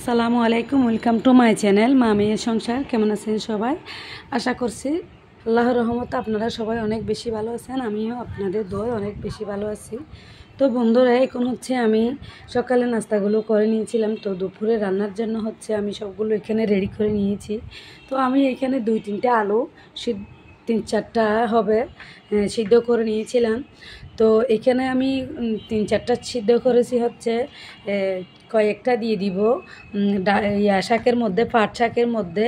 আসসালামু আলাইকুম, welcome to my channel মা মেয়ের সংসার। কেমন আছেন সবাই? আশা করছি আল্লাহর রহমতে আপনারা সবাই অনেক বেশি ভালো আছেন। আমিও আপনাদের দোয়ায় অনেক বেশি ভালো আছি। তো বন্ধুরা, এখন হচ্ছে আমি সকালে নাস্তাগুলো করে নিয়েছিলাম। তো দুপুরে রান্নার জন্য হচ্ছে আমি সবগুলো এখানে রেডি করে নিয়েছি। তো আমি এখানে 2-3টে আলু 3-4টা হবে সিদ্ধ করে নিয়েছিলাম। তো এখানে আমি 3-4টা সিদ্ধ করেছি হচ্ছে কয়েকটা দিয়ে দিব শাকের মধ্যে, পাট শাকের মধ্যে।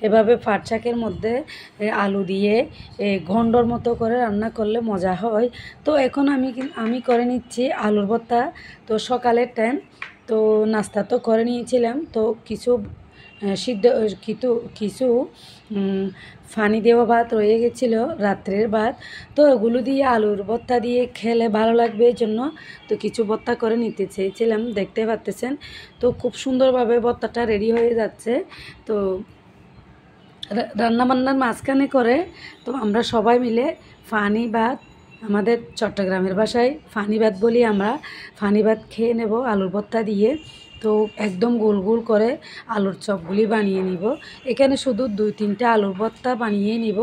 এভাবে পাট শাকের মধ্যে আলু দিয়ে ঘন্টর মতো করে রান্না করলে মজা হয়। তো এখন আমি করে নিচ্ছি আলুর ভর্তা। তো সকালের টাইম, তো নাস্তা তো করে নিয়েছিলাম। তো কিছু সিদ্ধ কিছু ফানি দেওয়া ভাত রয়ে গেছিলো, রাত্রের ভাত। তো ওগুলো দিয়ে আলুর ভর্তা দিয়ে খেলে ভালো লাগবে, এই জন্য তো কিছু ভর্তা করে নিতে চেয়েছিলাম। দেখতে পাচ্ছেন তো খুব সুন্দরভাবে ভর্তাটা রেডি হয়ে যাচ্ছে। তো রান্নাবান্নার মাঝখানে করে তো আমরা সবাই মিলে ফানি ভাত, আমাদের চট্টগ্রামের ভাষায় ফানি ভাত বলি আমরা, ফানি ভাত খেয়ে নেব আলুর ভর্তা দিয়ে। তো একদম গোল গোল করে আলুর চপগুলি বানিয়ে নিব। এখানে শুধু 2-3টা আলুর ভর্তা বানিয়ে নিব,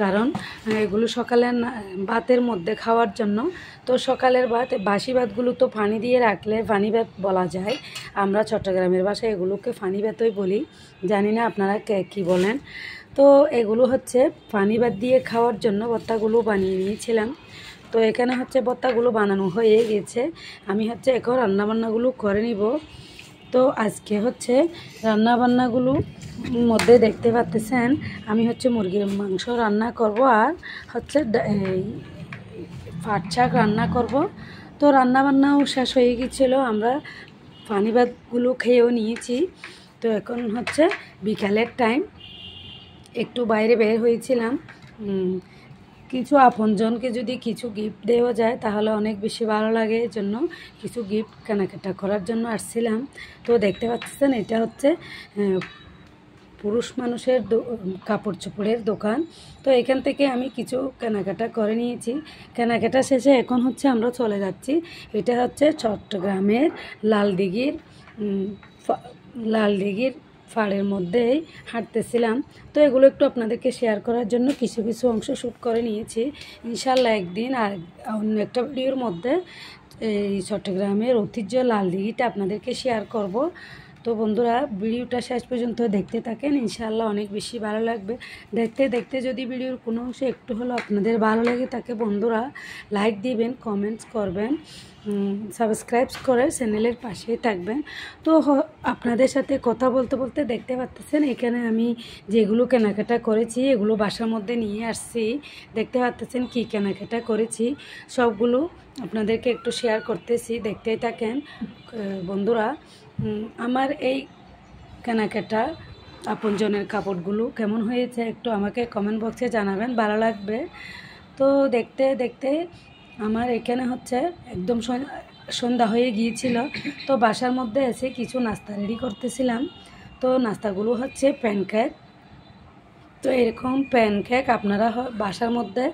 কারণ এগুলো সকালে ভাতের মধ্যে খাওয়ার জন্য। তো সকালের ভাত, বাসি ভাতগুলো তো পানি দিয়ে রাখলে ফানি ভাত বলা যায়। আমরা চট্টগ্রামের ভাষায় এগুলোকে ফানি ভাতই বলি, জানি না আপনারা কী বলেন। তো এগুলো হচ্ছে ফানি ভাত দিয়ে খাওয়ার জন্য ভর্তাগুলো বানিয়ে নিয়েছিলাম। তো এখানে হচ্ছে ভর্তাগুলো বানানো হয়ে গেছে। আমি হচ্ছে এখন রান্নাবান্নাগুলো করে নিব। তো আজকে হচ্ছে রান্নাবান্নাগুলো মধ্যে দেখতে পাচ্ছেন আমি হচ্ছে মুরগির মাংস রান্না করব, আর হচ্ছে পাট শাক রান্না করব। তো রান্নাবান্নাও শেষ হয়ে গিয়েছিলো, আমরা পানি ভাতগুলো খেয়েও নিয়েছি। তো এখন হচ্ছে বিকালের টাইম, একটু বাইরে বের হয়েছিলাম। কিছু আপনজনকে যদি কিছু গিফট দেওয়া যায় তাহলে অনেক বেশি ভালো লাগে, এর জন্য কিছু গিফট কেনাকাটা করার জন্য আসছিলাম। তো দেখতে পাচ্ছেন এটা হচ্ছে পুরুষ মানুষের কাপড় চোপড়ের দোকান। তো এখান থেকে আমি কিছু কেনাকাটা করে নিয়েছি। কেনাকাটা শেষে এখন হচ্ছে আমরা চলে যাচ্ছি। এটা হচ্ছে চট্টগ্রামের লালদিঘির ফাড়ের মধ্যেই হাঁটতেছিলাম। তো এগুলো একটু আপনাদেরকে শেয়ার করার জন্য কিছু কিছু অংশ শ্যুট করে নিয়েছি। ইনশাল্লাহ একদিন আর অন্য একটা ভিডিওর মধ্যে এই চট্টগ্রামের ঐতিহ্য লালদিঘিটা আপনাদেরকে শেয়ার করব। তো বন্ধুরা, ভিডিওটা শেষ পর্যন্ত দেখতে থাকেন, ইনশাআল্লাহ অনেক বেশি ভালো লাগবে। দেখতে দেখতে যদি ভিডিওর কোনো অংশ একটু হলেও আপনাদের ভালো লাগে থাকে, বন্ধুরা লাইক দিবেন, কমেন্টস করবেন, সাবস্ক্রাইব করে চ্যানেলের পাশেই থাকবেন। তো আপনাদের সাথে কথা বলতে বলতে দেখতে পাচ্ছেন এখানে আমি যেগুলো কেনাকাটা করেছি এগুলো বাসার মধ্যে নিয়ে আসছি। দেখতে পাচ্ছেন কি কেনাকাটা করেছি, সবগুলো আপনাদেরকে একটু শেয়ার করতেছি, দেখতেই থাকেন বন্ধুরা। আমার এই কেনাকাটা আপনজনের কাপড়গুলো কেমন হয়েছে একটু আমাকে কমেন্ট বক্সে জানাবেন, ভালো লাগবে। তো দেখতে দেখতে আমার এখানে হচ্ছে একদম সন্ধ্যা হয়ে গিয়েছিল। তো বাসার মধ্যে এসে কিছু নাস্তা রেডি করতেছিলাম। তো নাস্তাগুলো হচ্ছে প্যানকেক। তো এরকম প্যানকেক আপনারা বাসার মধ্যে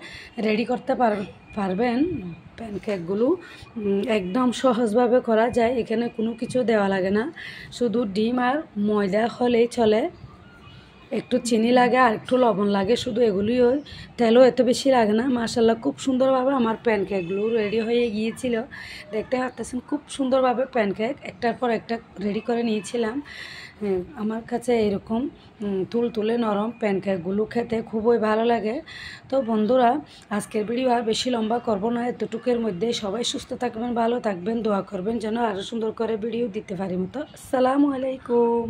রেডি করতে পারবেন। প্যানকেকগুলো একদম সহজভাবে করা যায়, এখানে কোনো কিছু দেওয়া লাগে না, শুধু ডিম আর ময়দা হলেই চলে। একটু চিনি লাগে আর একটু লবণ লাগে, শুধু এগুলোই। তেলও এত বেশি লাগে না। মাশাআল্লাহ খুব সুন্দরভাবে আমার প্যানকেকগুলো রেডি হয়ে গিয়েছিল। দেখতে পাচ্ছেন খুব সুন্দরভাবে প্যানকেক একটার পর একটা রেডি করে নিয়েছিলাম। আমার কাছে এরকম তুলতুলে নরম প্যানকেকগুলো খেতে খুবই ভালো লাগে। তো বন্ধুরা, আজকের ভিডিও আর বেশি লম্বা করব না, এতটুকুর মধ্যে সবাই সুস্থ থাকবেন, ভালো থাকবেন, দোয়া করবেন যেন আরও সুন্দর করে ভিডিও দিতে পারি মতো। আসসালামু আলাইকুম।